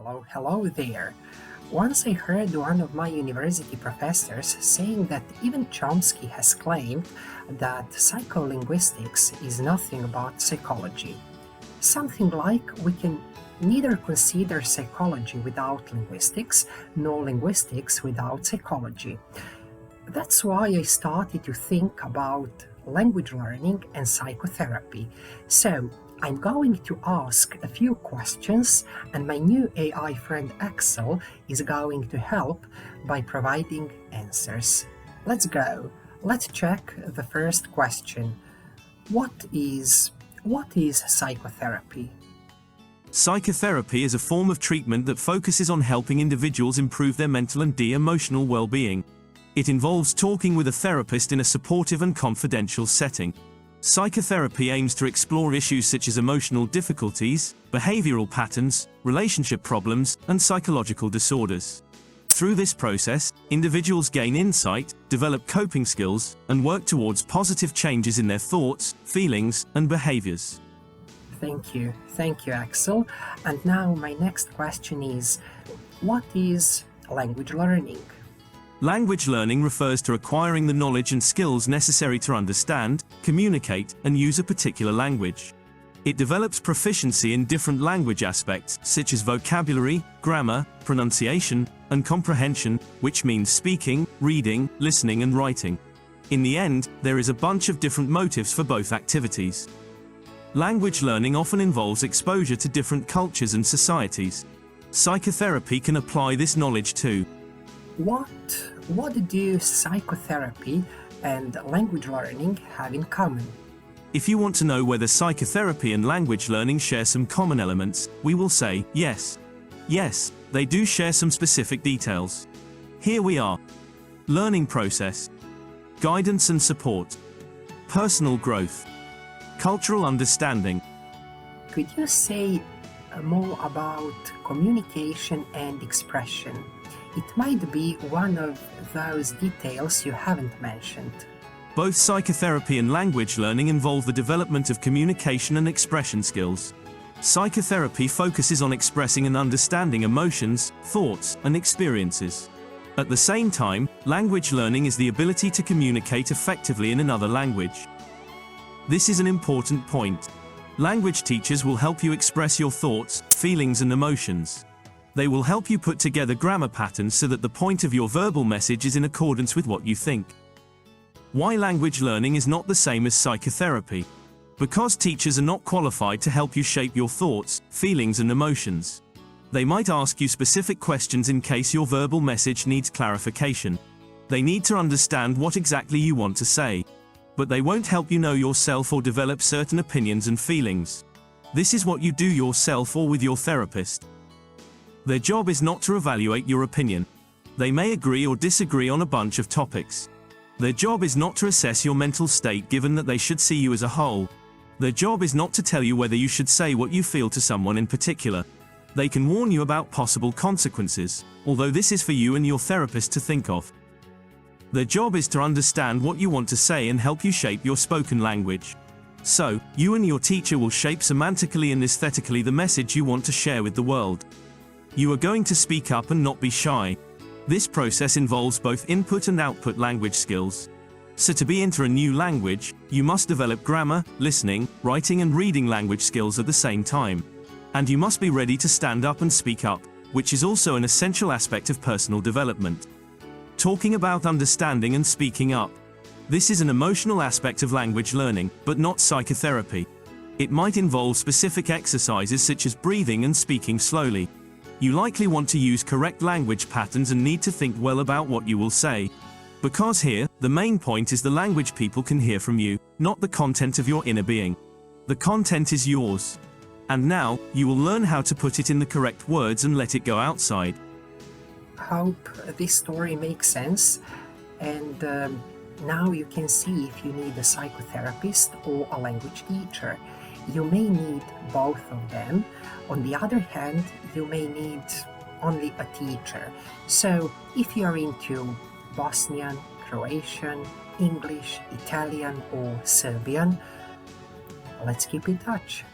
Hello there. Once I heard one of my university professors saying that even Chomsky has claimed that psycholinguistics is nothing but psychology. Something like we can neither consider psychology without linguistics, nor linguistics without psychology. That's why I started to think about language learning and psychotherapy. So I'm going to ask a few questions, and my new AI friend Axel is going to help by providing answers. Let's go. Let's check the first question. What is psychotherapy? Psychotherapy is a form of treatment that focuses on helping individuals improve their mental and emotional well-being. It involves talking with a therapist in a supportive and confidential setting. Psychotherapy aims to explore issues such as emotional difficulties, behavioral patterns, relationship problems, and psychological disorders. Through this process, individuals gain insight, develop coping skills, and work towards positive changes in their thoughts, feelings, and behaviors. Thank you, Axel. And now my next question is, what is language learning? Language learning refers to acquiring the knowledge and skills necessary to understand, communicate, and use a particular language. It develops proficiency in different language aspects, such as vocabulary, grammar, pronunciation, and comprehension, which means speaking, reading, listening, and writing. In the end, there is a bunch of different motives for both activities. Language learning often involves exposure to different cultures and societies. Psychotherapy can apply this knowledge too. What do psychotherapy and language learning have in common? If you want to know whether psychotherapy and language learning share some common elements, we will say yes. Yes, they do share some specific details. Here we are. Learning process, guidance and support, personal growth, cultural understanding. Could you say more about communication and expression? It might be one of those details you haven't mentioned. Both psychotherapy and language learning involve the development of communication and expression skills. Psychotherapy focuses on expressing and understanding emotions, thoughts, and experiences. At the same time, language learning is the ability to communicate effectively in another language. This is an important point. Language teachers will help you express your thoughts, feelings, and emotions. They will help you put together grammar patterns so that the point of your verbal message is in accordance with what you think. Why language learning is not the same as psychotherapy? Because teachers are not qualified to help you shape your thoughts, feelings, and emotions. They might ask you specific questions in case your verbal message needs clarification. They need to understand what exactly you want to say. But they won't help you know yourself or develop certain opinions and feelings. This is what you do yourself or with your therapist. Their job is not to evaluate your opinion. They may agree or disagree on a bunch of topics. Their job is not to assess your mental state given that they should see you as a whole. Their job is not to tell you whether you should say what you feel to someone in particular. They can warn you about possible consequences, although this is for you and your therapist to think of. Their job is to understand what you want to say and help you shape your spoken language. So, you and your teacher will shape semantically and aesthetically the message you want to share with the world. You are going to speak up and not be shy. This process involves both input and output language skills. So to enter a new language, you must develop grammar, listening, writing and reading language skills at the same time. And you must be ready to stand up and speak up, which is also an essential aspect of personal development. Talking about understanding and speaking up. This is an emotional aspect of language learning, but not psychotherapy. It might involve specific exercises such as breathing and speaking slowly. You likely want to use correct language patterns and need to think well about what you will say. Because here, the main point is the language people can hear from you, not the content of your inner being. The content is yours. And now, you will learn how to put it in the correct words and let it go outside. Hope this story makes sense, and now you can see if you need a psychotherapist or a language teacher. You may need both of them. On the other hand, you may need only a teacher. So if you are into Bosnian, Croatian, English, Italian or Serbian, let's keep in touch.